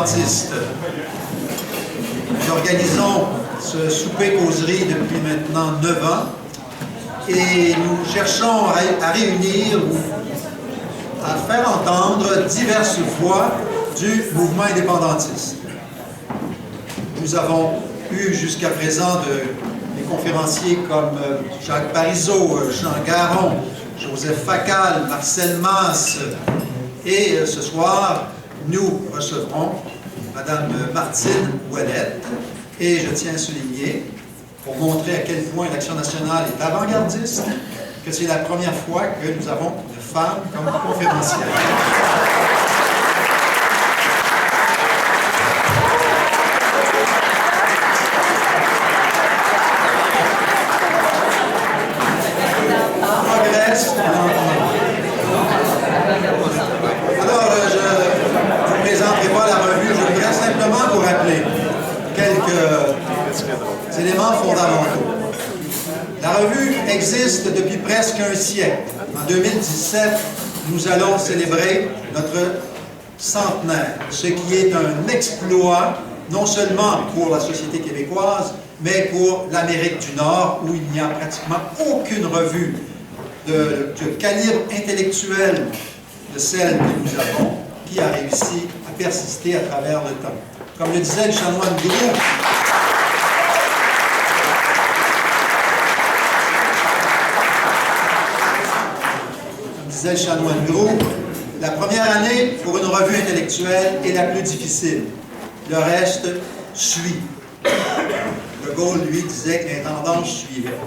indépendantistes. Nous organisons ce souper-causerie depuis maintenant 9 ans et nous cherchons à réunir ou à faire entendre diverses voix du mouvement indépendantiste. Nous avons eu jusqu'à présent des conférenciers comme Jacques Parizeau, Jean Garon, Joseph Facal, Marcel Masse, et ce soir, nous recevrons Mme Martine Ouellette, et je tiens à souligner, pour montrer à quel point l'Action nationale est avant-gardiste, que c'est la première fois que nous avons une femme comme conférencière. Alors, je ne vous présenterai pas la revue, je voudrais simplement vous rappeler quelques éléments fondamentaux. La revue existe depuis presque un siècle. En 2017, nous allons célébrer notre centenaire, ce qui est un exploit non seulement pour la société québécoise, mais pour l'Amérique du Nord, où il n'y a pratiquement aucune revue de calibre intellectuel de celle que nous avons, qui a réussi à persister à travers le temps. Comme le disait le chanoine Gros, la première année pour une revue intellectuelle est la plus difficile. Le reste suit. De Gaulle, lui, disait que l'intendance suivait.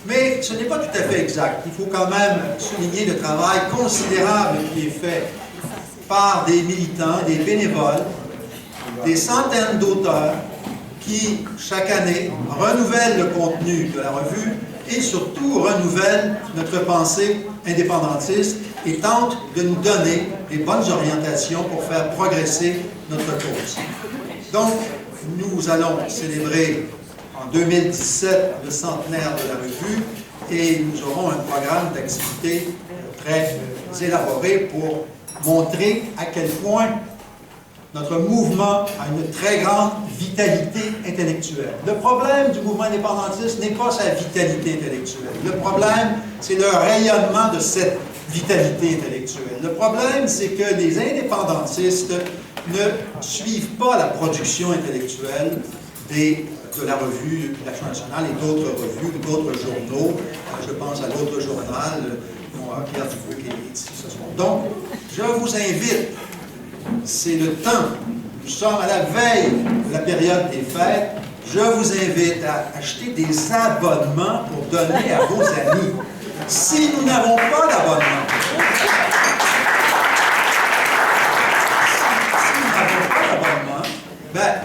Mais ce n'est pas tout à fait exact. Il faut quand même souligner le travail considérable qui est fait par des militants, des bénévoles, des centaines d'auteurs qui, chaque année, renouvellent le contenu de la revue et surtout renouvellent notre pensée indépendantiste et tentent de nous donner les bonnes orientations pour faire progresser notre cause. Donc, nous allons célébrer en 2017 le centenaire de la revue et nous aurons un programme d'activités très élaboré pour montrer à quel point notre mouvement a une très grande vitalité intellectuelle. Le problème du mouvement indépendantiste n'est pas sa vitalité intellectuelle. Le problème, c'est le rayonnement de cette vitalité intellectuelle. Le problème, c'est que les indépendantistes ne suivent pas la production intellectuelle de la revue de l'Action nationale et d'autres revues, d'autres journaux. Je pense à l'autre journal, Pierre Dubuc est ici ce soir. Donc, je vous invite, c'est le temps, nous sommes à la veille de la période des fêtes, je vous invite à acheter des abonnements pour donner à vos amis. Si nous n'avons pas d'abonnement,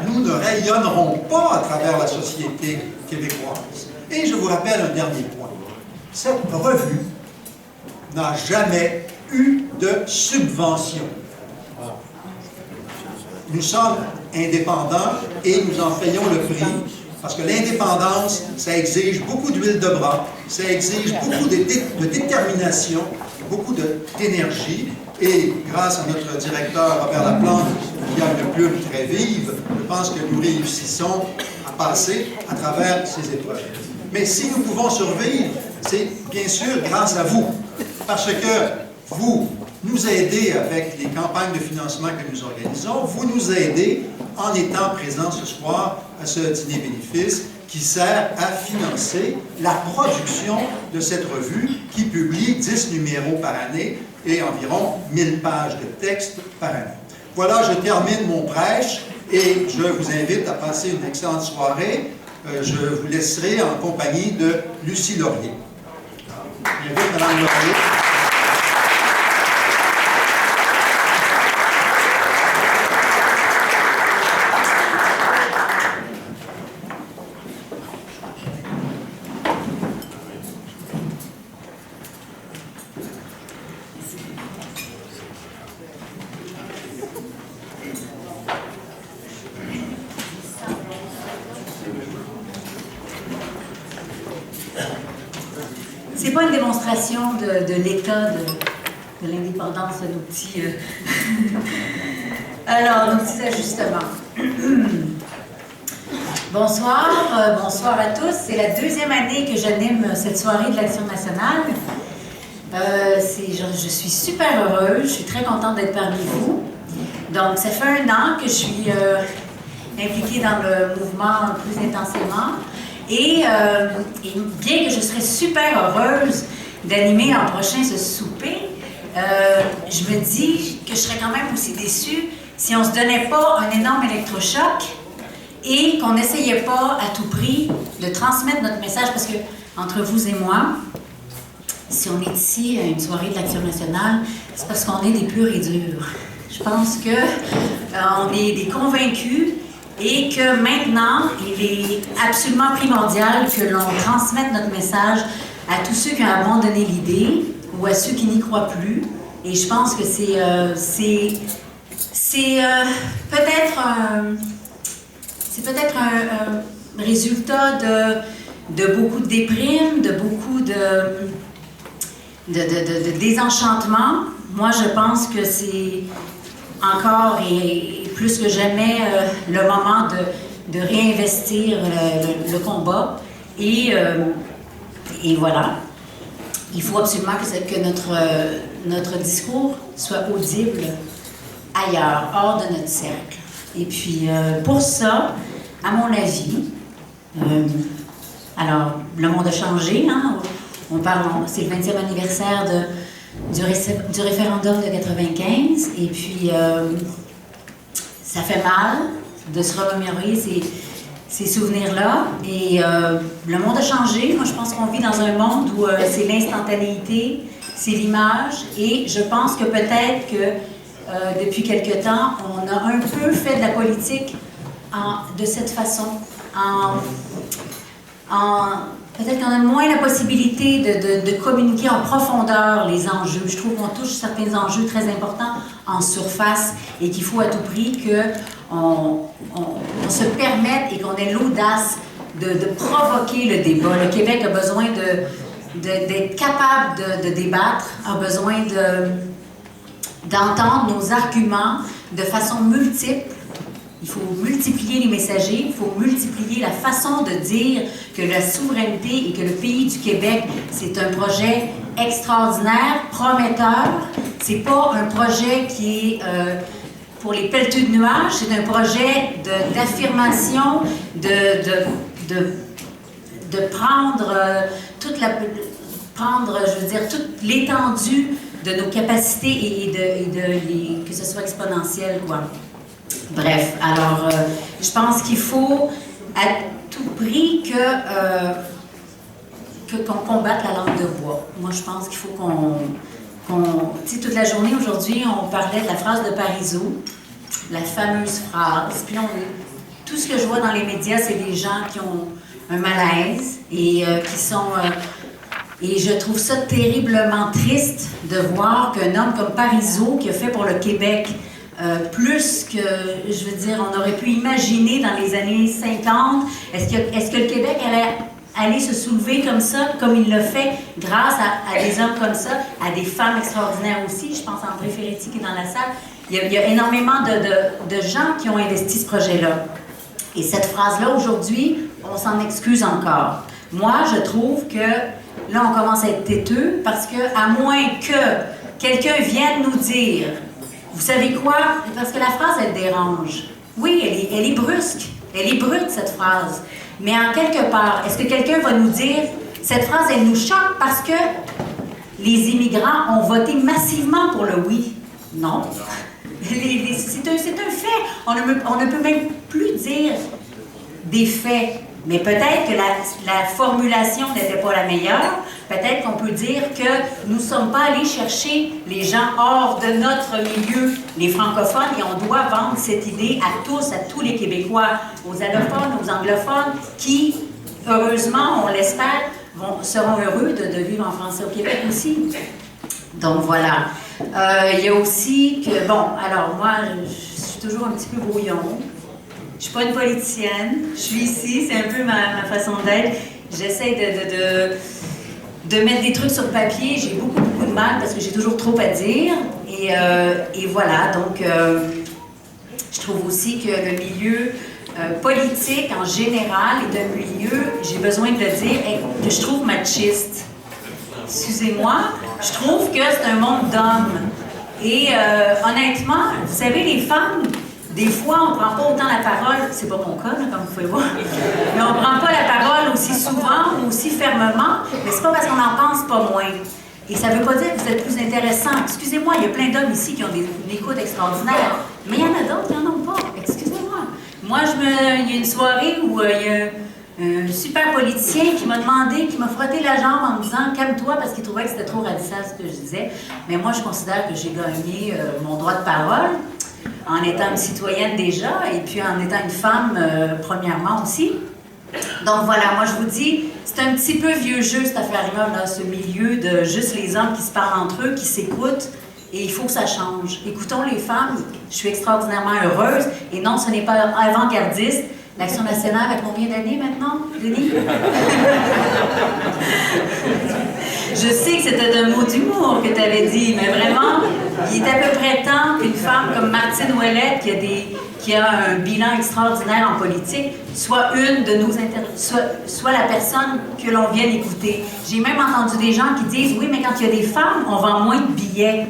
nous ne rayonnerons pas à travers la société québécoise. Et je vous rappelle un dernier point. Cette revue n'a jamais eu de subvention. Nous sommes indépendants et nous en payons le prix. Parce que l'indépendance, ça exige beaucoup d'huile de bras, ça exige beaucoup de détermination, beaucoup d'énergie. Et grâce à notre directeur Robert Laplante, qui a une plume très vive, je pense que nous réussissons à passer à travers ces épreuves. Mais si nous pouvons survivre, c'est bien sûr grâce à vous. Parce que vous nous aidez avec les campagnes de financement que nous organisons, vous nous aidez en étant présents ce soir à ce dîner bénéfice qui sert à financer la production de cette revue qui publie 10 numéros par année et environ 1000 pages de texte par année. Voilà, je termine mon prêche et je vous invite à passer une excellente soirée. Je vous laisserai en compagnie de Lucie Laurier. J'invite Mme Laurier. C'est pas une démonstration de l'état de l'indépendance de nos petits Alors, nos petits ajustements. Bonsoir, bonsoir à tous. C'est la deuxième année que j'anime cette soirée de l'Action nationale. Je suis super heureuse, je suis très contente d'être parmi vous. Donc, ça fait 1 an que je suis impliquée dans le mouvement plus intensément. Et bien que je serais super heureuse d'animer l'an prochain ce souper, je me dis que je serais quand même aussi déçue si on ne se donnait pas un énorme électrochoc et qu'on n'essayait pas à tout prix de transmettre notre message, parce que entre vous et moi, si on est ici à une soirée de l'Action nationale, c'est parce qu'on est des purs et durs. Je pense qu'on est des convaincus et que maintenant, il est absolument primordial que l'on transmette notre message à tous ceux qui ont abandonné l'idée ou à ceux qui n'y croient plus. Et je pense que c'est peut-être un résultat de beaucoup de déprime, de beaucoup de désenchantement. Moi, je pense que c'est encore et plus que jamais le moment de réinvestir le combat. Et voilà. Il faut absolument que notre discours soit audible ailleurs, hors de notre cercle. Et puis, pour ça, à mon avis, alors, le monde a changé, hein? C'est le 20e anniversaire du référendum de 95, et puis ça fait mal de se remémorer ces souvenirs-là, et le monde a changé. Moi, je pense qu'on vit dans un monde où c'est l'instantanéité, c'est l'image, et je pense que peut-être que depuis quelque temps, on a un peu fait de la politique de cette façon, peut-être qu'on a moins la possibilité de communiquer en profondeur les enjeux. Je trouve qu'on touche certains enjeux très importants en surface et qu'il faut à tout prix qu'on se permette et qu'on ait l'audace de provoquer le débat. Le Québec a besoin d'être capable de débattre, a besoin d'entendre nos arguments de façon multiple. Il faut multiplier les messagers, il faut multiplier la façon de dire que la souveraineté et que le pays du Québec, c'est un projet extraordinaire, prometteur. C'est pas un projet qui est pour les pelleteux de nuages, c'est un projet d'affirmation, de prendre toute l'étendue de nos capacités et que ce soit exponentiel, quoi. Bref, alors, je pense qu'il faut à tout prix qu'on combatte la langue de bois. Moi, je pense qu'il faut tu sais, toute la journée aujourd'hui, on parlait de la phrase de Parizeau, la fameuse phrase. Puis tout ce que je vois dans les médias, c'est des gens qui ont un malaise et qui sont... et je trouve ça terriblement triste de voir qu'un homme comme Parizeau, qui a fait pour le Québec plus que, je veux dire, on aurait pu imaginer dans les années 50. Est-ce que le Québec allait aller se soulever comme ça, comme il l'a fait, grâce à des hommes comme ça, à des femmes extraordinaires aussi? Je pense à André Ferretti qui est dans la salle. Il y a énormément de gens qui ont investi ce projet-là. Et cette phrase-là, aujourd'hui, on s'en excuse encore. Moi, je trouve que là, on commence à être têteux parce que, à moins que quelqu'un vienne nous dire... Vous savez quoi? Parce que la phrase, elle dérange. Oui, elle est brusque. Elle est brute, cette phrase. Mais en quelque part, est-ce que quelqu'un va nous dire, cette phrase, elle nous choque parce que les immigrants ont voté massivement pour le oui? Non. C'est un fait. On ne peut même plus dire des faits. Mais peut-être que la formulation n'était pas la meilleure. Peut-être qu'on peut dire que nous ne sommes pas allés chercher les gens hors de notre milieu, les francophones, et on doit vendre cette idée à tous les Québécois, aux allophones, aux anglophones, qui, heureusement, on l'espère, seront heureux de vivre en français au Québec aussi. Donc voilà. Il y a aussi que, bon, alors moi, je suis toujours un petit peu brouillon. Je ne suis pas une politicienne. Je suis ici, c'est un peu ma façon d'être. J'essaie de mettre des trucs sur papier. J'ai beaucoup de mal parce que j'ai toujours trop à dire. Et voilà, donc Je trouve aussi que le milieu politique en général est un milieu, j'ai besoin de le dire, que je trouve machiste. Excusez-moi, je trouve que c'est un monde d'hommes. Et honnêtement, vous savez, les femmes, des fois, on ne prend pas autant la parole, c'est pas mon cas, là, comme vous pouvez voir, mais on ne prend pas la parole aussi souvent ou aussi fermement, mais c'est pas parce qu'on en pense pas moins. Et ça ne veut pas dire que vous êtes plus intéressant. Excusez-moi, il y a plein d'hommes ici qui ont une écoute extraordinaire, mais il y en a d'autres qui n'en ont pas. Excusez-moi. Moi, il y a une soirée où il y a un super politicien qui m'a demandé, qui m'a frotté la jambe en me disant « Calme-toi » parce qu'il trouvait que c'était trop radical ce que je disais. Mais moi, je considère que j'ai gagné mon droit de parole en étant une citoyenne déjà et puis en étant une femme premièrement aussi. Donc voilà, moi je vous dis, c'est un petit peu vieux jeu cette affaire-là, là, ce milieu de juste les hommes qui se parlent entre eux, qui s'écoutent, et il faut que ça change. Écoutons les femmes, je suis extraordinairement heureuse, et non, ce n'est pas avant-gardiste. L'Action nationale a combien d'années maintenant, Denis? Je sais que c'était un mot d'humour que tu avais dit, mais vraiment, il est à peu près temps qu'une femme comme Martine Ouellette, qui a un bilan extraordinaire en politique, soit une de nos soit la personne que l'on vient écouter. J'ai même entendu des gens qui disent « Oui, mais quand il y a des femmes, on vend moins de billets. »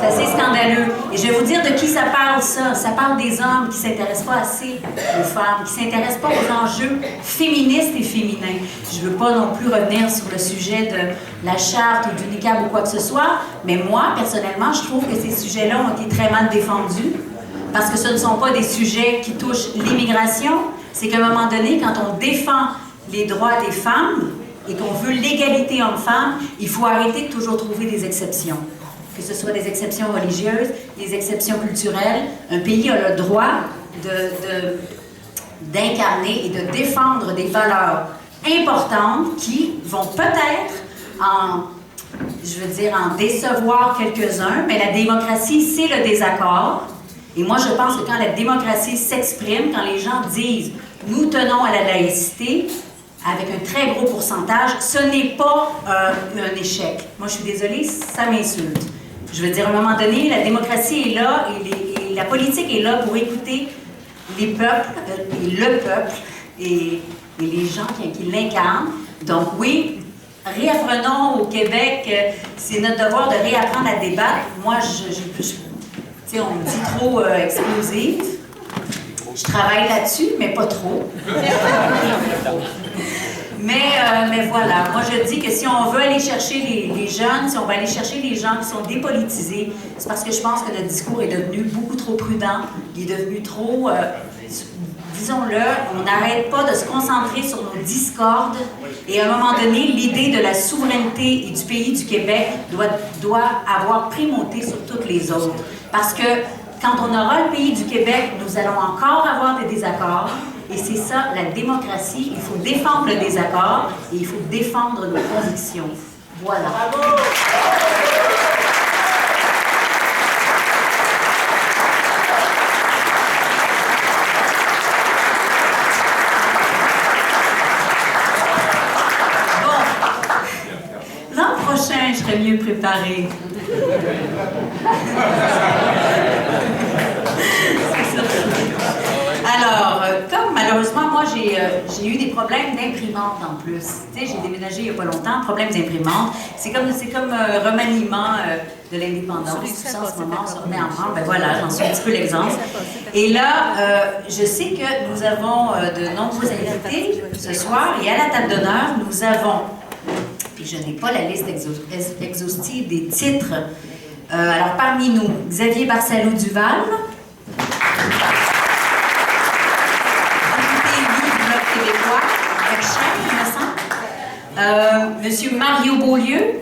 C'est assez scandaleux. Et je vais vous dire de qui ça parle, ça. Ça parle des hommes qui ne s'intéressent pas assez aux femmes, qui ne s'intéressent pas aux enjeux féministes et féminins. Je ne veux pas non plus revenir sur le sujet de la charte ou du niqab ou quoi que ce soit, mais moi, personnellement, je trouve que ces sujets-là ont été très mal défendus parce que ce ne sont pas des sujets qui touchent l'immigration. C'est qu'à un moment donné, quand on défend les droits des femmes et qu'on veut l'égalité homme-femme, il faut arrêter de toujours trouver des exceptions. Que ce soit des exceptions religieuses, des exceptions culturelles. Un pays a le droit d'incarner et de défendre des valeurs importantes qui vont peut-être en décevoir quelques-uns, mais la démocratie, c'est le désaccord. Et moi, je pense que quand la démocratie s'exprime, quand les gens disent « nous tenons à la laïcité », avec un très gros pourcentage, ce n'est pas un échec. Moi, je suis désolée, ça m'insulte. Je veux dire, à un moment donné, la démocratie est là et la politique est là pour écouter les peuples, et le peuple, et les gens qui l'incarnent. Donc oui, réapprenons au Québec, c'est notre devoir de réapprendre à débattre. Moi, tu sais, on me dit trop explosive. Je travaille là-dessus, mais pas trop. Mais voilà, moi je dis que si on veut aller chercher les jeunes, si on veut aller chercher les gens qui sont dépolitisés, c'est parce que je pense que notre discours est devenu beaucoup trop prudent, il est devenu trop, disons-le, on n'arrête pas de se concentrer sur nos discordes et à un moment donné, l'idée de la souveraineté et du pays du Québec doit avoir primauté sur toutes les autres. Parce que quand on aura le pays du Québec, nous allons encore avoir des désaccords. Et c'est ça, la démocratie. Il faut défendre le désaccord et il faut défendre nos convictions. Voilà. Bravo! Bon. L'an prochain, je serai mieux préparée. Alors, comme malheureusement, moi, j'ai eu des problèmes d'imprimante en plus. Tu sais, j'ai déménagé il n'y a pas longtemps, problème d'imprimante. C'est comme remaniement de l'indépendance. Tout ça, en ce moment, on se remet en branle. Ben voilà, j'en suis un petit peu l'exemple. Et là, je sais que nous avons de nombreux invités ce soir. Et à la table d'honneur, nous avons, puis je n'ai pas la liste exhaustive des titres. Alors, parmi nous, Xavier Barcelo-Duval. Monsieur Mario Beaulieu.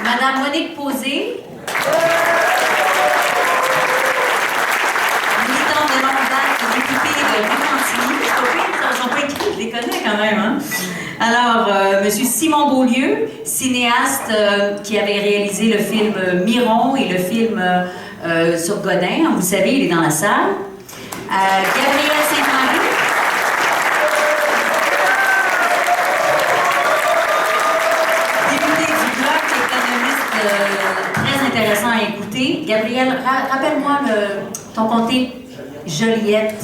Madame Monique Posé. Militante de longue date et députée de Repentigny. Ils n'ont pas écrit, je les connais quand même. Hein? Alors, Monsieur Simon Beaulieu, cinéaste qui avait réalisé le film Miron et le film sur Godin. Vous savez, il est dans la salle. Gabriel Saint-Marie. très intéressant à écouter. Gabriel, rappelle-moi ton comté Joliette.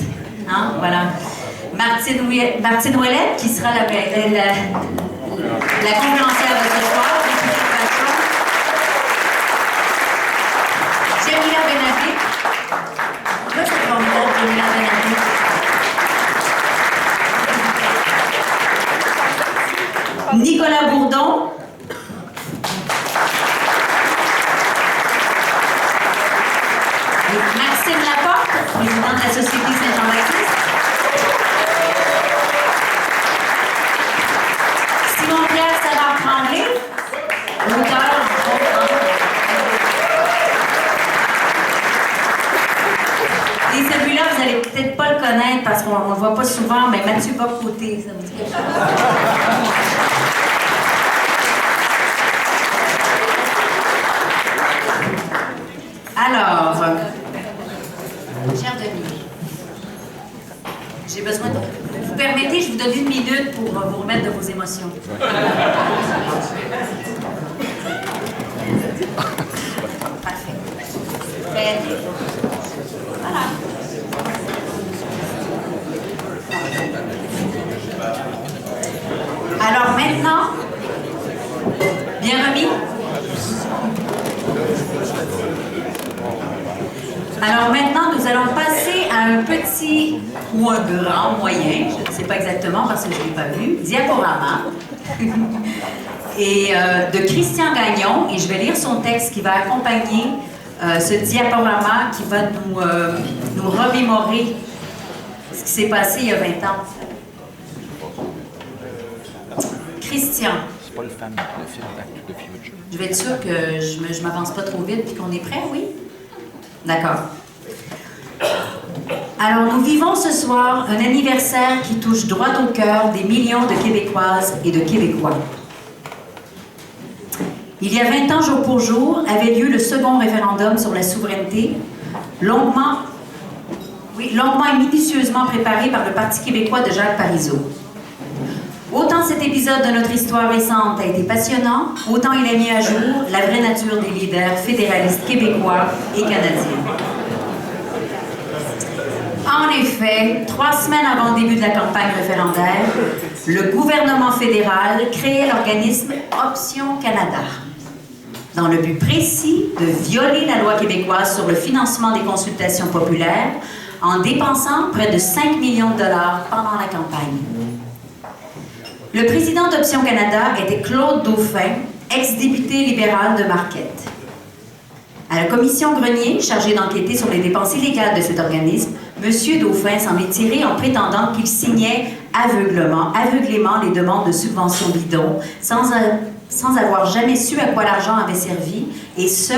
Hein? Voilà. Martine Ouellette, qui sera la conférencière de ce soir. Jamila Benabé. Là, c'est formidable, Jamila Benabé. Nicolas Bourdon. Maxime Laporte, président de la Société Saint-Jean-Baptiste. Simon-Pierre Savard-Tremblay, auteur. Et celui-là, vous n'allez peut-être pas le connaître parce qu'on ne le voit pas souvent, mais Mathieu Bock-Côté, ça vous dit quelque chose? Alors, cher Denis, j'ai besoin de... Vous permettez, je vous donne 1 minute pour vous remettre de vos émotions. Parfait. Prêt? Voilà. Alors maintenant, bien remis? Alors maintenant, nous allons passer à un petit ou un grand moyen, je ne sais pas exactement parce que je ne l'ai pas vu, diaporama et de Christian Gagnon, et je vais lire son texte qui va accompagner ce diaporama qui va nous remémorer ce qui s'est passé il y a 20 ans. Christian. C'est pas le film Back to the Future. Je vais être sûre que je m'avance pas trop vite et qu'on est prêt, oui? D'accord. Alors, nous vivons ce soir un anniversaire qui touche droit au cœur des millions de Québécoises et de Québécois. Il y a 20 ans, jour pour jour, avait lieu le second référendum sur la souveraineté, longuement et minutieusement préparé par le Parti québécois de Jacques Parizeau. Autant cet épisode de notre histoire récente a été passionnant, autant il a mis à jour la vraie nature des leaders fédéralistes québécois et canadiens. En effet, 3 semaines avant le début de la campagne référendaire, le gouvernement fédéral créait l'organisme Option Canada, dans le but précis de violer la loi québécoise sur le financement des consultations populaires en dépensant près de 5 millions de dollars pendant la campagne. Le président d'Option Canada était Claude Dauphin, ex-député libéral de Marquette. À la commission Grenier, chargée d'enquêter sur les dépenses illégales de cet organisme, M. Dauphin s'en est tiré en prétendant qu'il signait aveuglément les demandes de subventions bidons, sans avoir jamais su à quoi l'argent avait servi, et ce,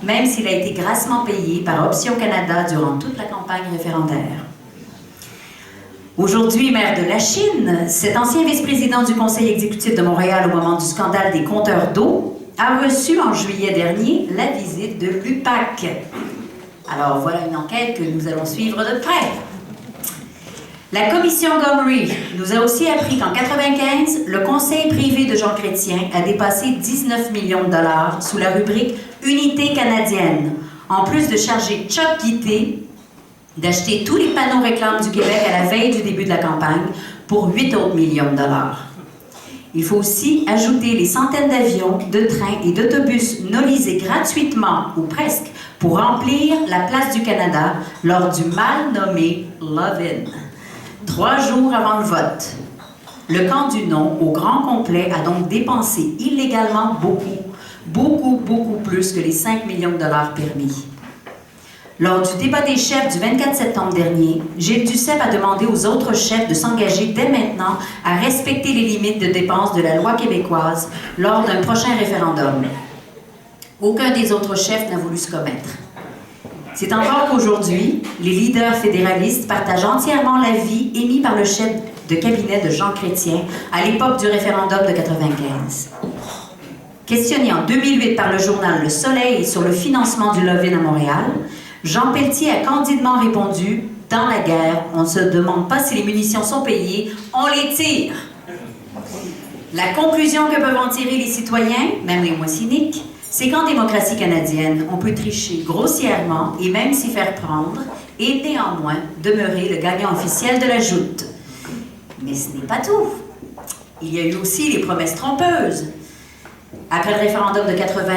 même s'il a été grassement payé par Option Canada durant toute la campagne référendaire. Aujourd'hui maire de Lachine, cet ancien vice-président du Conseil exécutif de Montréal au moment du scandale des compteurs d'eau a reçu en juillet dernier la visite de l'UPAC. Alors voilà une enquête que nous allons suivre de près. La commission Gomery nous a aussi appris qu'en 1995, le conseil privé de Jean Chrétien a dépassé 19 millions de dollars sous la rubrique Unité canadienne, en plus de charger Chuck Guité d'acheter tous les panneaux réclames du Québec à la veille du début de la campagne pour 8 autres millions de dollars. Il faut aussi ajouter les centaines d'avions, de trains et d'autobus nolisés gratuitement, ou presque, pour remplir la place du Canada lors du mal nommé Love-In. 3 jours avant le vote. Le camp du non, au grand complet, a donc dépensé illégalement beaucoup plus que les 5 millions de dollars permis. Lors du débat des chefs du 24 septembre dernier, Gilles Duceppe a demandé aux autres chefs de s'engager dès maintenant à respecter les limites de dépenses de la loi québécoise lors d'un prochain référendum. Aucun des autres chefs n'a voulu se commettre. C'est encore qu'aujourd'hui, les leaders fédéralistes partagent entièrement l'avis émis par le chef de cabinet de Jean Chrétien à l'époque du référendum de 1995. Questionné en 2008 par le journal Le Soleil sur le financement du Love-In à Montréal, Jean Pelletier a candidement répondu « Dans la guerre, on ne se demande pas si les munitions sont payées, on les tire ». La conclusion que peuvent en tirer les citoyens, même les moins cyniques, C'est qu'en démocratie canadienne, on peut tricher grossièrement et même s'y faire prendre et néanmoins demeurer le gagnant officiel de la joute. Mais ce n'est pas tout. Il y a eu aussi les promesses trompeuses. Après le référendum de 80,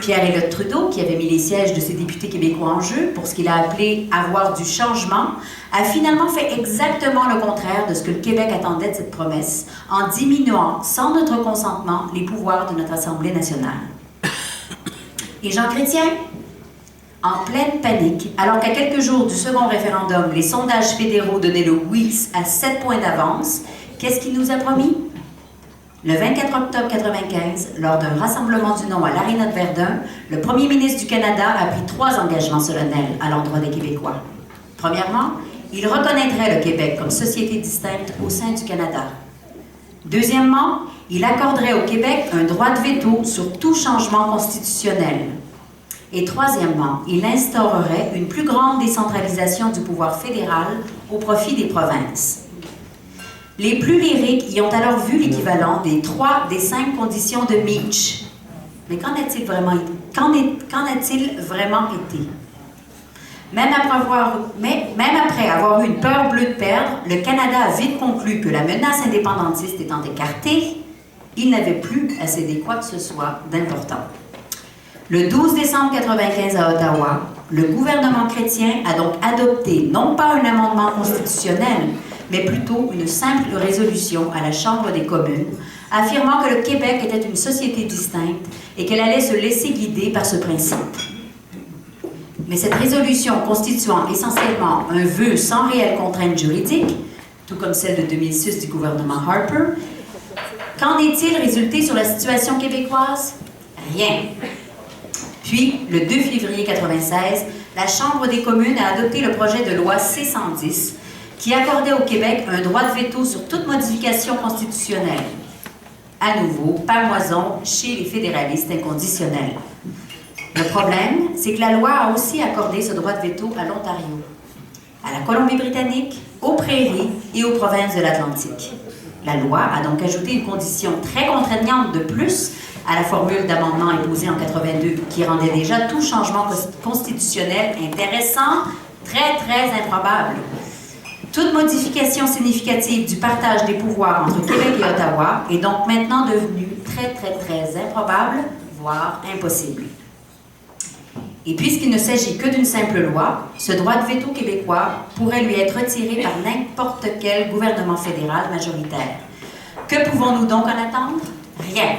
Pierre-Éliott Trudeau, qui avait mis les sièges de ses députés québécois en jeu pour ce qu'il a appelé « avoir du changement », a finalement fait exactement le contraire de ce que le Québec attendait de cette promesse, en diminuant, sans notre consentement, les pouvoirs de notre Assemblée nationale. Et Jean Chrétien, en pleine panique, alors qu'à quelques jours du second référendum, les sondages fédéraux donnaient le oui à 7 points d'avance, qu'est-ce qu'il nous a promis? Le 24 octobre 1995, lors d'un rassemblement du non à l'Aréna de Verdun, le premier ministre du Canada a pris 3 engagements solennels à l'endroit des Québécois. Premièrement, il reconnaîtrait le Québec comme société distincte au sein du Canada. Deuxièmement, il accorderait au Québec un droit de veto sur tout changement constitutionnel. Et troisièmement, il instaurerait une plus grande décentralisation du pouvoir fédéral au profit des provinces. Les plus lyriques y ont alors vu l'équivalent des 3 des 5 conditions de Meach. Mais qu'en a-t-il vraiment été? Même après avoir eu une peur bleue de perdre, le Canada a vite conclu que la menace indépendantiste étant écartée, il n'avait plus à céder quoi que ce soit d'important. Le 12 décembre 1995 à Ottawa, le gouvernement chrétien a donc adopté non pas un amendement constitutionnel, mais plutôt une simple résolution à la Chambre des communes, affirmant que le Québec était une société distincte et qu'elle allait se laisser guider par ce principe. Mais cette résolution constituant essentiellement un vœu sans réelle contrainte juridique, tout comme celle de 2006 du gouvernement Harper, qu'en est-il résulté sur la situation québécoise? Rien. Puis, le 2 février 1996, la Chambre des communes a adopté le projet de loi C-110 qui accordait au Québec un droit de veto sur toute modification constitutionnelle. À nouveau, pamoison chez les fédéralistes inconditionnels. Le problème, c'est que la loi a aussi accordé ce droit de veto à l'Ontario, à la Colombie-Britannique, aux Prairies et aux provinces de l'Atlantique. La loi a donc ajouté une condition très contraignante de plus à la formule d'amendement imposée en 82 qui rendait déjà tout changement constitutionnel intéressant, très improbable. Toute modification significative du partage des pouvoirs entre Québec et Ottawa est donc maintenant devenue très improbable, voire impossible. Et puisqu'il ne s'agit que d'une simple loi, ce droit de veto québécois pourrait lui être retiré par n'importe quel gouvernement fédéral majoritaire. Que pouvons-nous donc en attendre? Rien.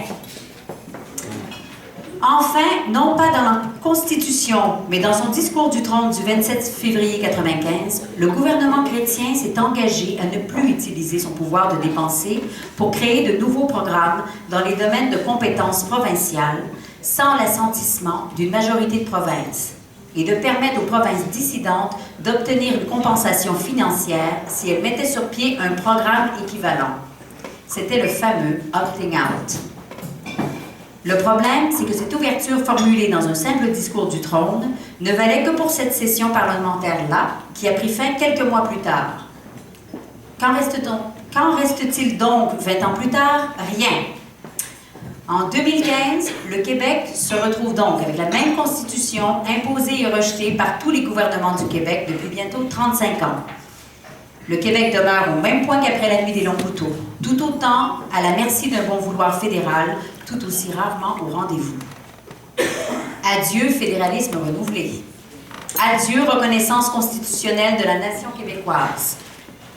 Enfin, non pas dans la Constitution, mais dans son discours du trône du 27 février 1995, le gouvernement chrétien s'est engagé à ne plus utiliser son pouvoir de dépenser pour créer de nouveaux programmes dans les domaines de compétences provinciales, sans l'assentiment d'une majorité de provinces, et de permettre aux provinces dissidentes d'obtenir une compensation financière si elles mettaient sur pied un programme équivalent. C'était le fameux « opting out ». Le problème, c'est que cette ouverture formulée dans un simple discours du trône ne valait que pour cette session parlementaire-là, qui a pris fin quelques mois plus tard. Qu'en reste-t-il donc 20 ans plus tard? Rien. En 2015, le Québec se retrouve donc avec la même constitution imposée et rejetée par tous les gouvernements du Québec depuis bientôt 35 ans. Le Québec demeure au même point qu'après la nuit des longs couteaux, tout autant à la merci d'un bon vouloir fédéral, tout aussi rarement au rendez-vous. Adieu fédéralisme renouvelé. Adieu reconnaissance constitutionnelle de la nation québécoise.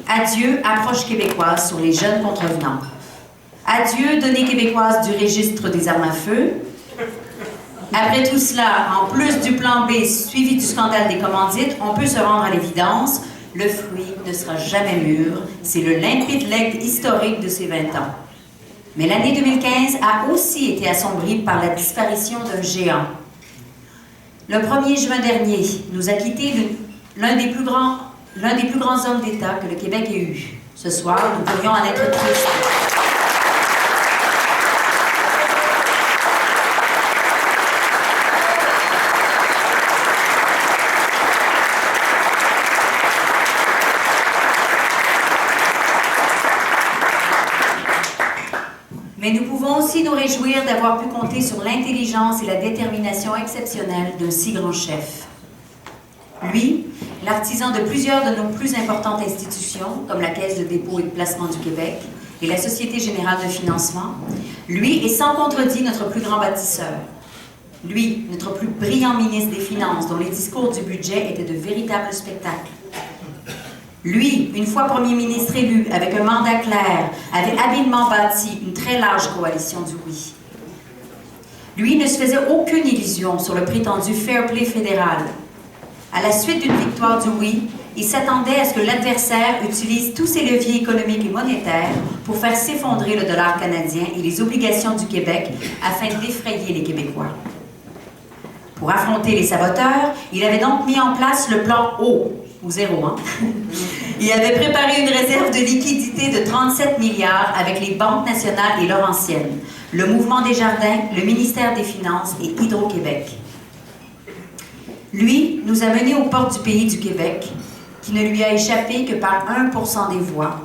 Adieu approche québécoise sur les jeunes contrevenants. Adieu données québécoises du registre des armes à feu. Après tout cela, en plus du plan B suivi du scandale des commandites, on peut se rendre à l'évidence, le fruit ne sera jamais mûr. C'est le limpide legs historique de ces 20 ans. Mais l'année 2015 a aussi été assombrie par la disparition d'un géant. Le 1er juin dernier, nous a quitté l'un des plus grands hommes d'État que le Québec ait eu. Ce soir, nous pourrions en être tristes. Mais nous pouvons aussi nous réjouir d'avoir pu compter sur l'intelligence et la détermination exceptionnelle d'un si grand chef. Lui, l'artisan de plusieurs de nos plus importantes institutions, comme la Caisse de dépôt et de placement du Québec et la Société générale de financement, lui est sans contredit notre plus grand bâtisseur. Lui, notre plus brillant ministre des Finances, dont les discours du budget étaient de véritables spectacles. Lui, une fois premier ministre élu, avec un mandat clair, avait habilement bâti une très large coalition du oui. Lui ne se faisait aucune illusion sur le prétendu fair play fédéral. À la suite d'une victoire du oui, il s'attendait à ce que l'adversaire utilise tous ses leviers économiques et monétaires pour faire s'effondrer le dollar canadien et les obligations du Québec afin d'effrayer les Québécois. Pour affronter les saboteurs, il avait donc mis en place le plan O, ou zéro, hein? Il avait préparé une réserve de liquidité de 37 milliards avec les banques nationales et laurentiennes, le Mouvement des Jardins, le ministère des Finances et Hydro-Québec. Lui nous a menés aux portes du pays du Québec, qui ne lui a échappé que par 1% des voix,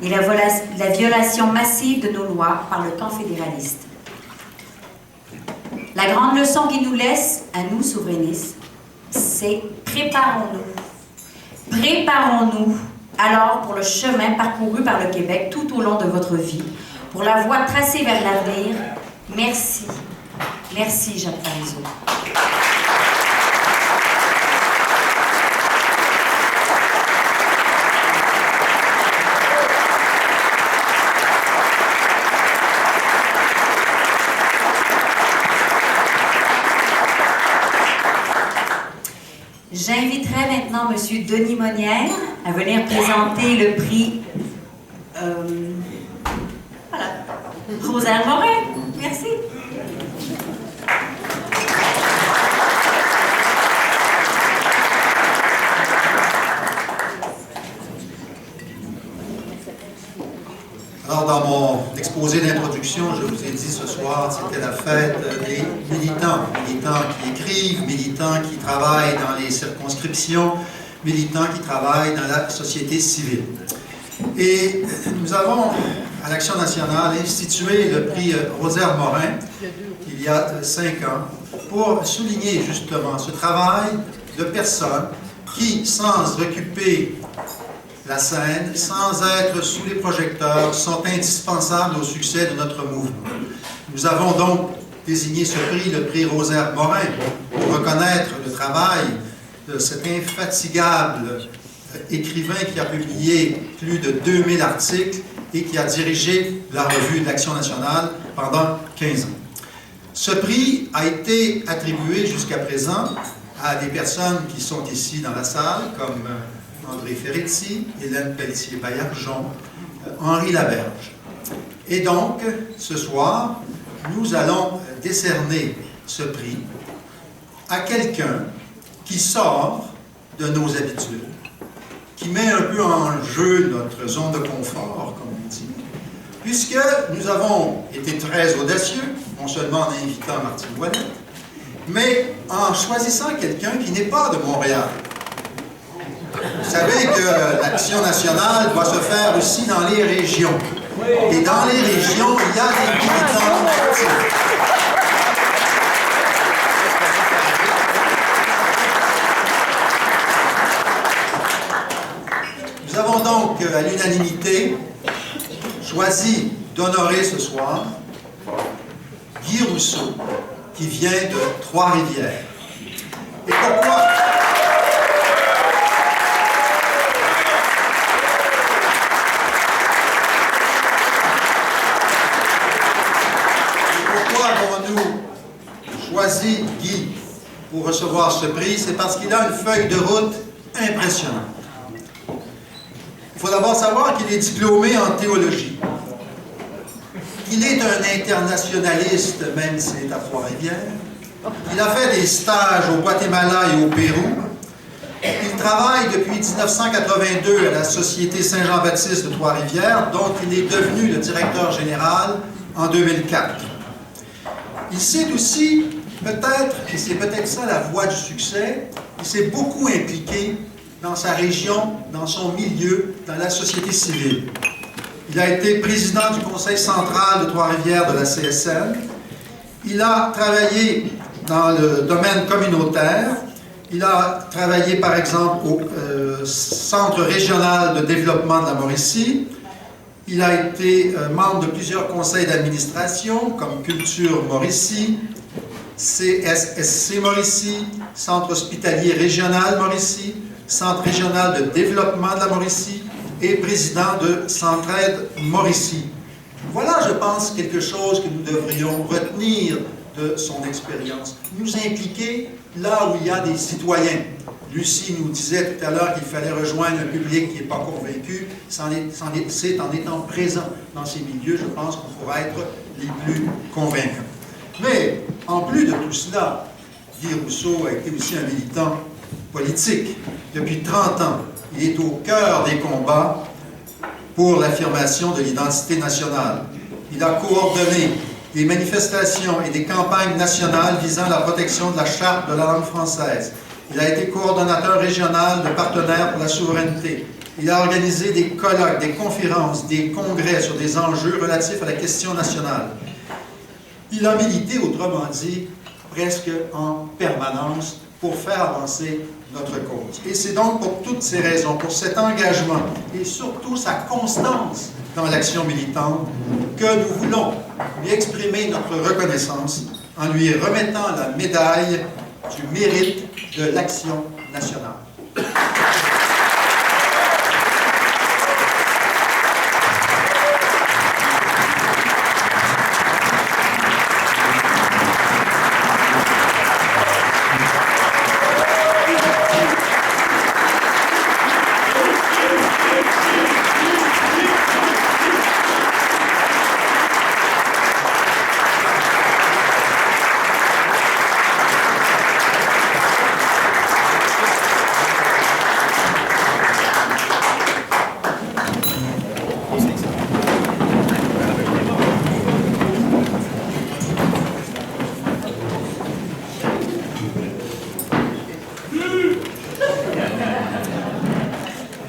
et la violation massive de nos lois par le camp fédéraliste. La grande leçon qu'il nous laisse, à nous souverainistes, c'est préparons-nous. Préparons-nous alors pour le chemin parcouru par le Québec tout au long de votre vie, pour la voie tracée vers l'avenir. Merci. Merci, Jacques Parizeau. J'inviterai maintenant M. Denis Monnière à venir présenter le prix Rosaire Morin. Merci. Alors, dans mon exposé d'introduction, je vous ai dit ce soir, c'était la fête des militants. Militants qui écrivent, militants qui travaillent dans les circonscriptions, militants qui travaillent dans la société civile. Et nous avons, à l'Action nationale, institué le prix Rosaire Morin, il y a 5 ans, pour souligner justement ce travail de personnes qui, sans occuper la scène, sans être sous les projecteurs, sont indispensables au succès de notre mouvement. Nous avons donc désigné ce prix, le prix Rosaire Morin, pour reconnaître le travail de cet infatigable écrivain qui a publié plus de 2000 articles et qui a dirigé la revue de l'Action nationale pendant 15 ans. Ce prix a été attribué jusqu'à présent à des personnes qui sont ici dans la salle, comme André Ferretti, Hélène Pelletier-Baillargeon, Henri Laberge. Et donc, ce soir, nous allons décerner ce prix à quelqu'un qui sort de nos habitudes, qui met un peu en jeu notre zone de confort, comme on dit, puisque nous avons été très audacieux, non seulement en invitant Martine Ouellet, mais en choisissant quelqu'un qui n'est pas de Montréal. Vous savez que l'Action nationale doit se faire aussi dans les régions. Et dans les régions, il y a des militants actifs. Nous avons donc, à l'unanimité, choisi d'honorer ce soir Guy Rousseau, qui vient de Trois-Rivières. Et pourquoi? Choisi Guy pour recevoir ce prix, c'est parce qu'il a une feuille de route impressionnante. Il faut d'abord savoir qu'il est diplômé en théologie. Il est un internationaliste, même s'il est à Trois-Rivières. Il a fait des stages au Guatemala et au Pérou. Il travaille depuis 1982 à la Société Saint-Jean-Baptiste de Trois-Rivières, dont il est devenu le directeur général en 2004. Il sait aussi, peut-être, et c'est peut-être ça la voie du succès, il s'est beaucoup impliqué dans sa région, dans son milieu, dans la société civile. Il a été président du Conseil central de Trois-Rivières de la CSN. Il a travaillé dans le domaine communautaire. Il a travaillé, par exemple, au Centre régional de développement de la Mauricie. Il a été membre de plusieurs conseils d'administration, comme Culture Mauricie, CSSC Mauricie, Centre hospitalier régional Mauricie, Centre régional de développement de la Mauricie et président de Centraide Mauricie. Voilà, je pense, quelque chose que nous devrions retenir de son expérience. Nous impliquer là où il y a des citoyens. Lucie nous disait tout à l'heure qu'il fallait rejoindre un public qui n'est pas convaincu. C'est en étant présent dans ces milieux, je pense qu'on pourra être les plus convaincants. Mais, en plus de tout cela, Guy Rousseau a été aussi un militant politique. Depuis 30 ans, il est au cœur des combats pour l'affirmation de l'identité nationale. Il a coordonné des manifestations et des campagnes nationales visant la protection de la Charte de la langue française. Il a été coordonnateur régional de partenaires pour la souveraineté. Il a organisé des colloques, des conférences, des congrès sur des enjeux relatifs à la question nationale. Il a milité, autrement dit, presque en permanence pour faire avancer notre cause. Et c'est donc pour toutes ces raisons, pour cet engagement et surtout sa constance dans l'action militante, que nous voulons lui exprimer notre reconnaissance en lui remettant la médaille du mérite de l'action nationale.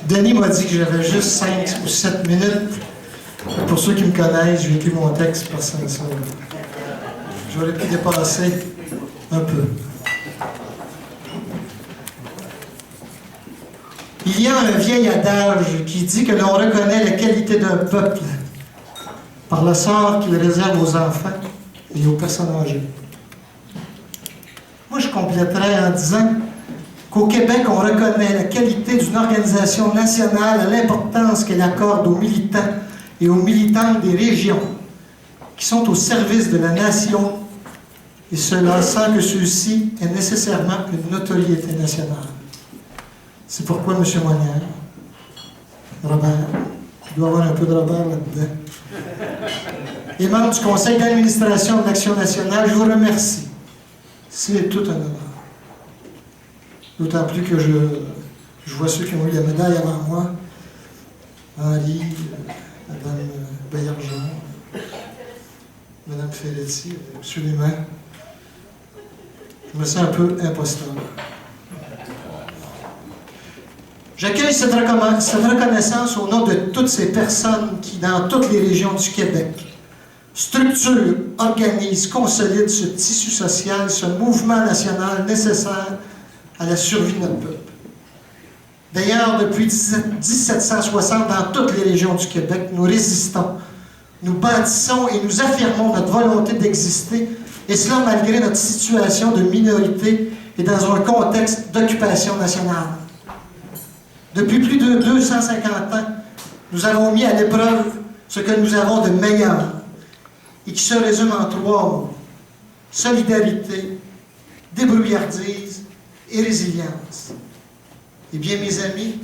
Denis m'a dit que j'avais juste 5 ou 7 minutes. Pour ceux qui me connaissent, j'ai écrit mon texte par ça. J'aurais pu dépasser un peu. Il y a un vieil adage qui dit que l'on reconnaît la qualité d'un peuple par le sort qu'il réserve aux enfants et aux personnes âgées. Moi, je compléterais en disant qu'au Québec, on reconnaît la qualité d'une organisation nationale à l'importance qu'elle accorde aux militants et aux militantes des régions qui sont au service de la nation, et cela sans que ceux-ci aient nécessairement une notoriété nationale. C'est pourquoi, M. Monière, Robert, il doit y avoir un peu de Robert là-dedans, et membres du Conseil d'administration de l'Action nationale, je vous remercie. C'est tout un honneur. D'autant plus que je vois ceux qui ont eu la médaille avant moi. Henri, Mme Baillargeon, Mme Ferretti, absolument. Je me sens un peu imposteur. J'accueille cette reconnaissance au nom de toutes ces personnes qui, dans toutes les régions du Québec, structurent, organisent, consolident ce tissu social, ce mouvement national nécessaire à la survie de notre peuple. D'ailleurs, depuis 1760, dans toutes les régions du Québec, nous résistons, nous bâtissons et nous affirmons notre volonté d'exister, et cela malgré notre situation de minorité et dans un contexte d'occupation nationale. Depuis plus de 250 ans, nous avons mis à l'épreuve ce que nous avons de meilleur et qui se résume en 3 mots: solidarité, débrouillardise et résilience. Eh bien, mes amis,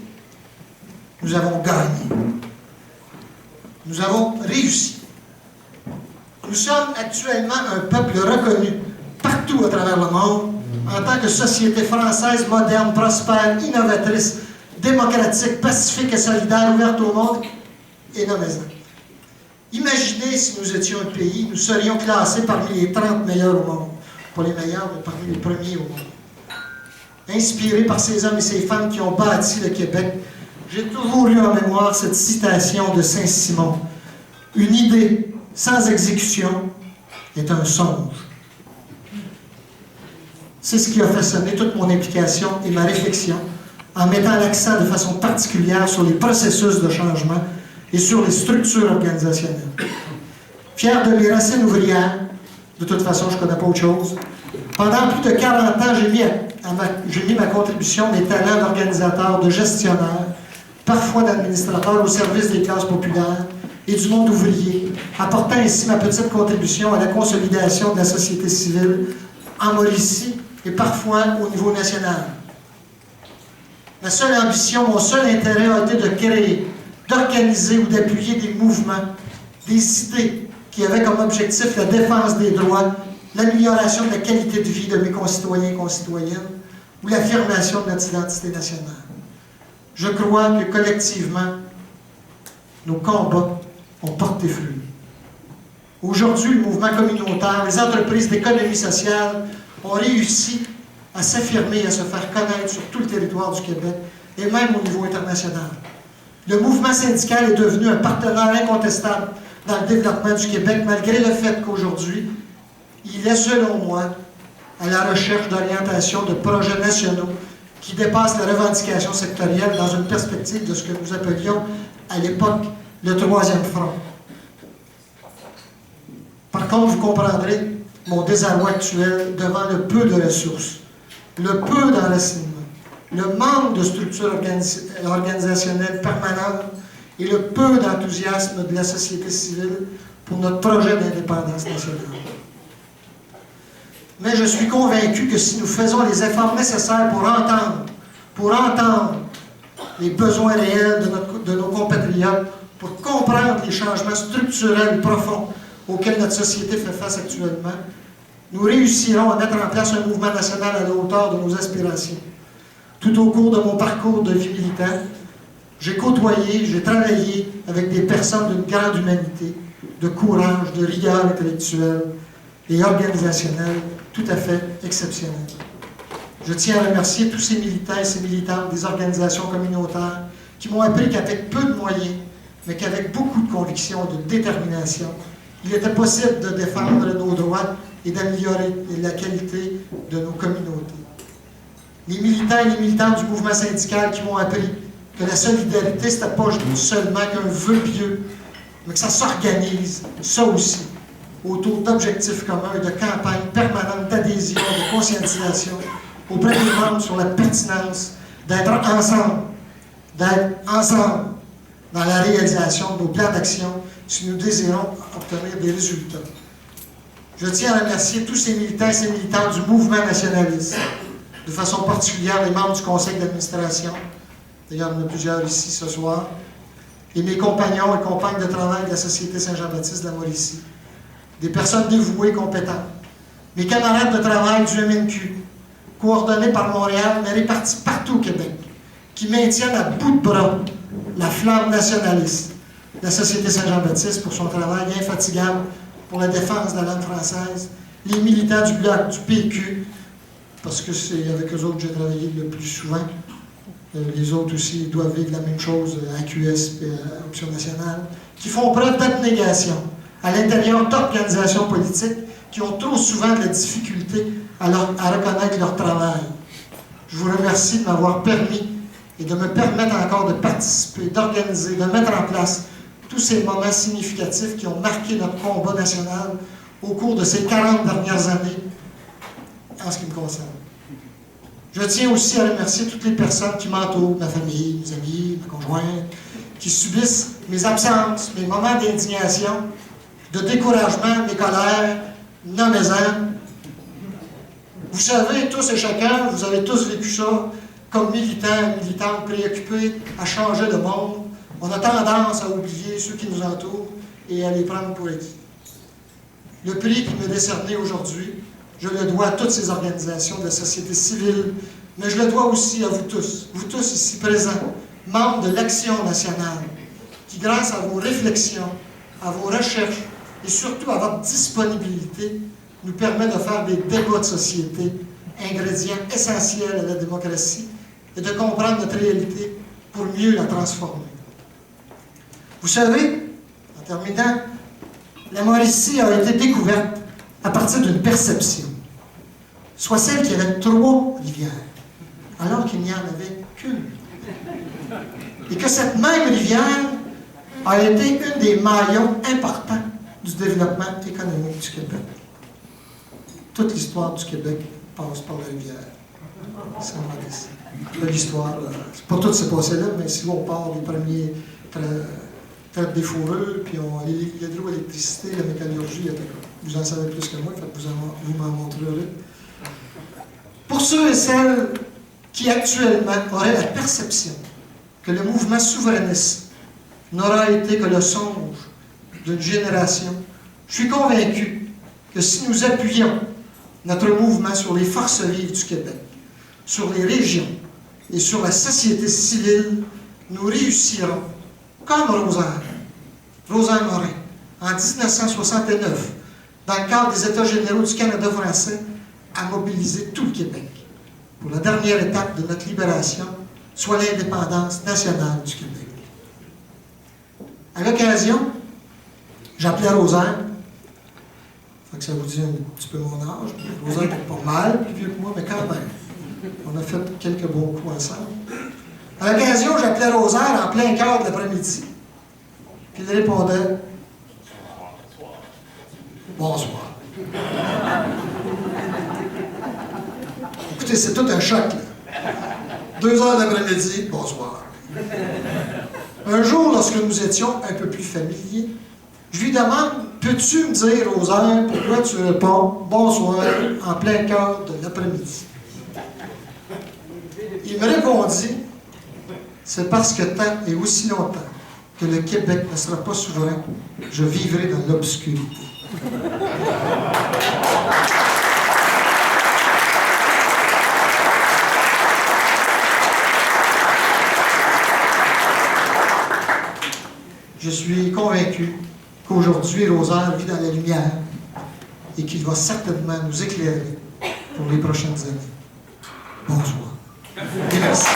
nous avons gagné. Nous avons réussi. Nous sommes actuellement un peuple reconnu partout à travers le monde en tant que société française moderne, prospère, innovatrice, démocratique, pacifique et solidaire, ouverte au monde et nommez-en. Imaginez si nous étions un pays, nous serions classés parmi les 30 meilleurs au monde. Pas les meilleurs, mais parmi les premiers au monde. Inspiré par ces hommes et ces femmes qui ont bâti le Québec, j'ai toujours eu en mémoire cette citation de Saint-Simon Une idée sans exécution est un songe. C'est ce qui a façonné toute mon implication et ma réflexion, en mettant l'accent de façon particulière sur les processus de changement et sur les structures organisationnelles. Fier de mes racines ouvrières, de toute façon, je ne connais pas autre chose, pendant plus de 40 ans, j'ai mis ma contribution, mes talents d'organisateur, de gestionnaire, parfois d'administrateur au service des classes populaires et du monde ouvrier, apportant ainsi ma petite contribution à la consolidation de la société civile en Mauricie et parfois au niveau national. Ma seule ambition, mon seul intérêt a été de créer, d'organiser ou d'appuyer des mouvements, des idées qui avaient comme objectif la défense des droits, l'amélioration de la qualité de vie de mes concitoyens et concitoyennes ou l'affirmation de notre identité nationale. Je crois que collectivement, nos combats ont porté fruit. Aujourd'hui, le mouvement communautaire, les entreprises d'économie sociale ont réussi à s'affirmer, à se faire connaître sur tout le territoire du Québec et même au niveau international. Le mouvement syndical est devenu un partenaire incontestable dans le développement du Québec, malgré le fait qu'aujourd'hui, il est, selon moi, à la recherche d'orientation de projets nationaux qui dépassent la revendication sectorielle dans une perspective de ce que nous appelions à l'époque le troisième front. Par contre, vous comprendrez mon désarroi actuel devant le peu de ressources, le peu d'enracinement, le manque de structure organisationnelle permanente et le peu d'enthousiasme de la société civile pour notre projet d'indépendance nationale. Mais je suis convaincu que si nous faisons les efforts nécessaires pour entendre les besoins réels de nos compatriotes, pour comprendre les changements structurels et profonds auxquels notre société fait face actuellement, nous réussirons à mettre en place un mouvement national à la hauteur de nos aspirations. Tout au cours de mon parcours de vie militante, j'ai côtoyé, j'ai travaillé avec des personnes d'une grande humanité, de courage, de rigueur intellectuelle et organisationnelle tout à fait exceptionnelle. Je tiens à remercier tous ces militants et ces militantes des organisations communautaires qui m'ont appris qu'avec peu de moyens, mais qu'avec beaucoup de conviction et de détermination, il était possible de défendre nos droits et d'améliorer la qualité de nos communautés. Les militants et les militantes du mouvement syndical qui m'ont appris que la solidarité, ce n'était pas seulement qu'un vœu pieux, mais que ça s'organise, ça aussi, autour d'objectifs communs et de campagnes permanentes d'adhésion, de conscientisation auprès des membres sur la pertinence d'être ensemble dans la réalisation de nos plans d'action si nous désirons obtenir des résultats. Je tiens à remercier tous ces militants et ces militantes du mouvement nationaliste, de façon particulière les membres du conseil d'administration, d'ailleurs il y en a plusieurs ici ce soir, et mes compagnons et compagnes de travail de la Société Saint-Jean-Baptiste de la Mauricie, des personnes dévouées et compétentes, mes camarades de travail du MNQ, coordonnés par Montréal, mais répartis partout au Québec, qui maintiennent à bout de bras la flamme nationaliste de la Société Saint-Jean-Baptiste pour son travail infatigable pour la défense de la langue française, les militants du Bloc, du PQ, parce que c'est avec eux autres que j'ai travaillé le plus souvent. Les autres aussi doivent vivre la même chose à QS et à Option nationale, qui font preuve d'abnégation à l'intérieur d'organisations politiques qui ont trop souvent de la difficulté à reconnaître leur travail. Je vous remercie de m'avoir permis et de me permettre encore de participer, d'organiser, de mettre en place tous ces moments significatifs qui ont marqué notre combat national au cours de ces 40 dernières années, en ce qui me concerne. Je tiens aussi à remercier toutes les personnes qui m'entourent, ma famille, mes amis, ma conjointe, qui subissent mes absences, mes moments d'indignation, de découragement, mes colères, nommez-en. Vous savez, tous et chacun, vous avez tous vécu ça, comme militants et militantes préoccupés à changer de monde. On a tendance à oublier ceux qui nous entourent et à les prendre pour acquis. Le prix qui m'est décerné aujourd'hui, je le dois à toutes ces organisations de la société civile, mais je le dois aussi à vous tous ici présents, membres de l'Action nationale, qui grâce à vos réflexions, à vos recherches et surtout à votre disponibilité, nous permet de faire des débats de société, ingrédients essentiels à la démocratie, et de comprendre notre réalité pour mieux la transformer. Vous savez, en terminant, la Mauricie a été découverte à partir d'une perception, soit celle qu'il y avait 3 rivières, alors qu'il n'y en avait qu'une. Et que cette même rivière a été une des maillons importants du développement économique du Québec. Toute l'histoire du Québec passe par la rivière. C'est l'histoire. C'est pas tout s'est passé là, mais si on part des premiers traites des fourrures, puis l'hydroélectricité, la métallurgie, etc. Vous en savez plus que moi, fait que vous m'en montrerez. Pour ceux et celles qui actuellement auraient la perception que le mouvement souverainiste n'aura été que le songe d'une génération, je suis convaincu que si nous appuyons notre mouvement sur les forces vives du Québec, sur les régions et sur la société civile, nous réussirons, comme Rosaire Morin, en 1969, dans le cadre des États généraux du Canada français, à mobiliser tout le Québec pour la dernière étape de notre libération, soit l'indépendance nationale du Québec. À l'occasion, j'appelais Rosaire, fait que ça vous dit un petit peu mon âge. Rosaire n'est pas mal, plus vieux que moi, mais quand même. On a fait quelques bons coups ensemble. À l'occasion, j'appelais Rosaire en plein quart de l'après-midi. Puis il répondait « Bonsoir ». Écoutez, c'est tout un choc, là. 2 heures d'après-midi, bonsoir. Un jour, lorsque nous étions un peu plus familiers, je lui demande « Peux-tu me dire, Rosaire, pourquoi tu réponds « Bonsoir » en plein cœur de l'après-midi? » Il me répondit « C'est parce que tant et aussi longtemps que le Québec ne sera pas souverain, je vivrai dans l'obscurité. » Je suis convaincu qu'aujourd'hui, Rosaire vit dans la lumière et qu'il va certainement nous éclairer pour les prochaines années. Bonsoir. Et merci.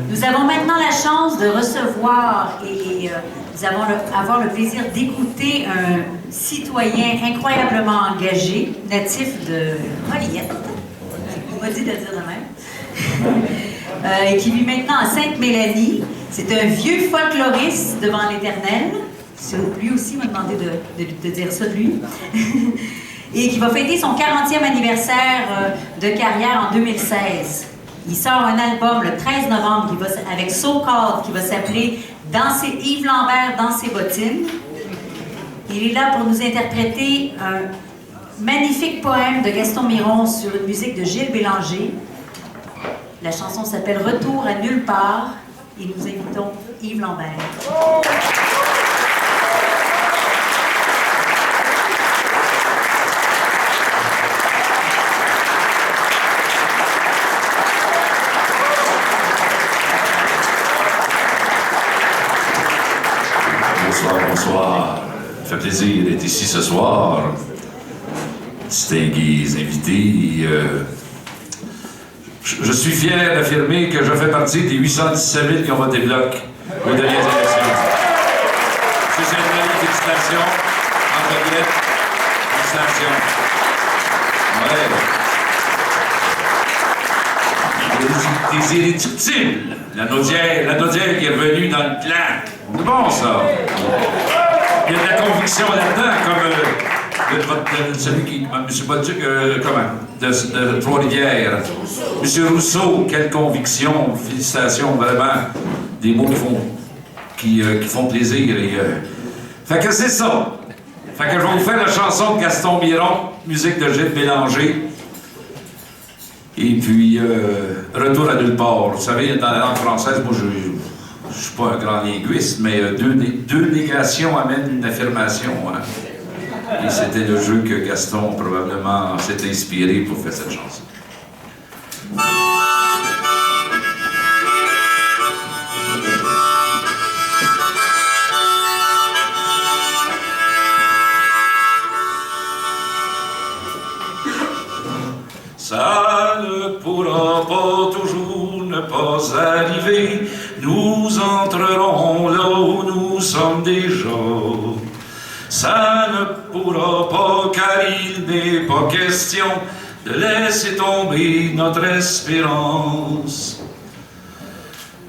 Nous avons maintenant la chance de recevoir et nous allons avoir le plaisir d'écouter un citoyen incroyablement engagé, natif de Joliette, on m'a dit de le dire de même, et qui vit maintenant à Sainte-Mélanie. C'est un vieux folkloriste devant l'Éternel. Lui aussi m'a demandé de dire ça de lui. Et qui va fêter son 40e anniversaire de carrière en 2016. Il sort un album le 13 novembre avec So Called qui va s'appeler Yves Lambert dans ses bottines. Il est là pour nous interpréter un magnifique poème de Gaston Miron sur une musique de Gilles Bélanger. La chanson s'appelle Retour à nulle part et nous invitons Yves Lambert. Bonsoir. Ça fait plaisir d'être ici ce soir. Distingués invités. Je suis fier d'affirmer que je fais partie des 817 000 qui ont voté bloc aux dernières élections. C'est une félicitations. En regrette. Félicitations. Ouais. Des irréductibles. La Naudière qui est revenue dans le clan. C'est bon, ça. Il y a de la conviction là-dedans, comme celui qui... M. Bolduc, comment? De Trois-Rivières. M. Rousseau, quelle conviction, félicitations, vraiment. Des mots qui font plaisir. Fait que c'est ça. Fait que je vais vous faire la chanson de Gaston Miron, musique de Gilles Bélanger. Et puis, Retour à nulle part. Vous savez, dans la langue française, moi, je ne suis pas un grand linguiste, mais deux négations amènent une affirmation. Hein. Et c'était le jeu que Gaston, probablement, s'est inspiré pour faire cette chanson. Ça ne pourra pas toujours ne pas arriver. Nous entrerons là où nous sommes déjà. Ça ne pourra pas car il n'est pas question de laisser tomber notre espérance.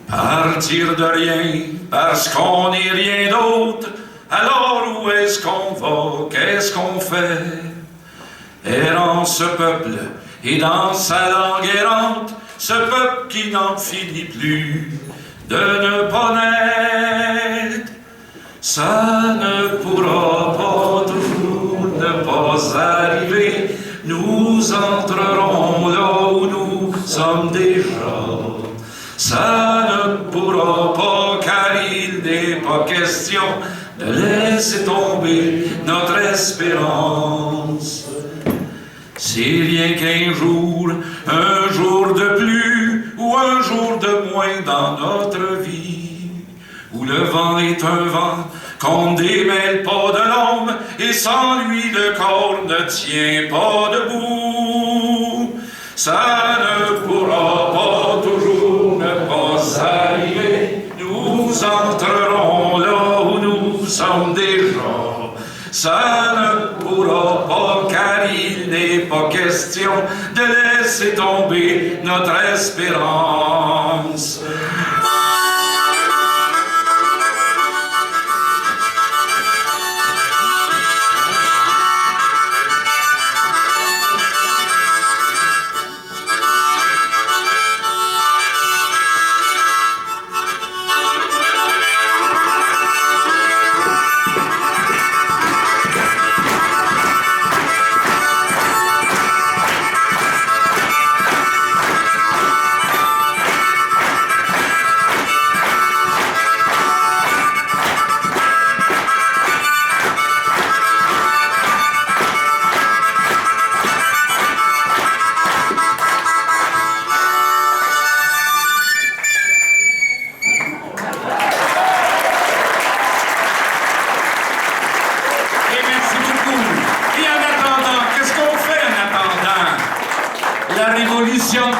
Partir de rien parce qu'on n'est rien d'autre. Alors où est-ce qu'on va? Qu'est-ce qu'on fait? Errant ce peuple et dans sa langue errante, ce peuple qui n'en finit plus de ne pas naître, ça ne pourra pas toujours ne pas arriver. Nous entrerons là où nous sommes déjà. Ça ne pourra pas car il n'est pas question de laisser tomber notre espérance. C'est rien qu'un jour de plus ou un jour de moins dans notre vie, où le vent est un vent qu'on ne démêle pas de l'homme et sans lui le corps ne tient pas debout. Ça ne pourra pas toujours ne pas arriver. Nous entrerons là où nous sommes déjà. Ça ne pourra pas car il n'est pas question de laisser tomber notre espérance.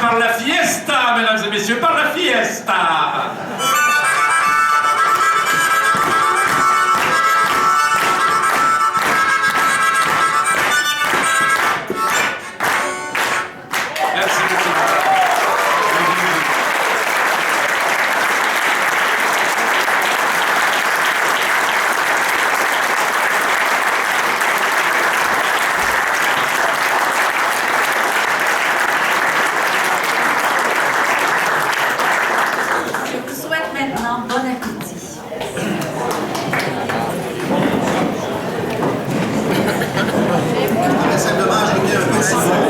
Par la fiesta, mesdames et messieurs, par la fiesta! Merci beaucoup. Maintenant, bon appétit. Simplement ajouter un petit mot.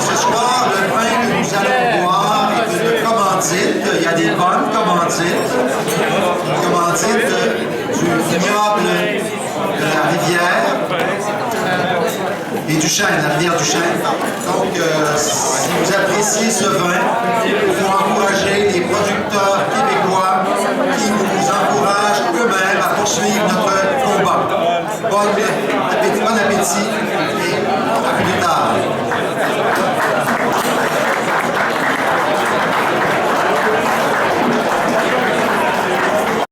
Ce soir, le vin que nous allons boire est une commandite. Il y a des bonnes commandites. Une commandite du vignoble de la rivière et du Chêne, la rivière du Chêne. Donc, si vous appréciez ce vin, il faut encourager les producteurs québécois qui nous encouragent eux-mêmes à poursuivre notre combat. Bon appétit et à plus tard.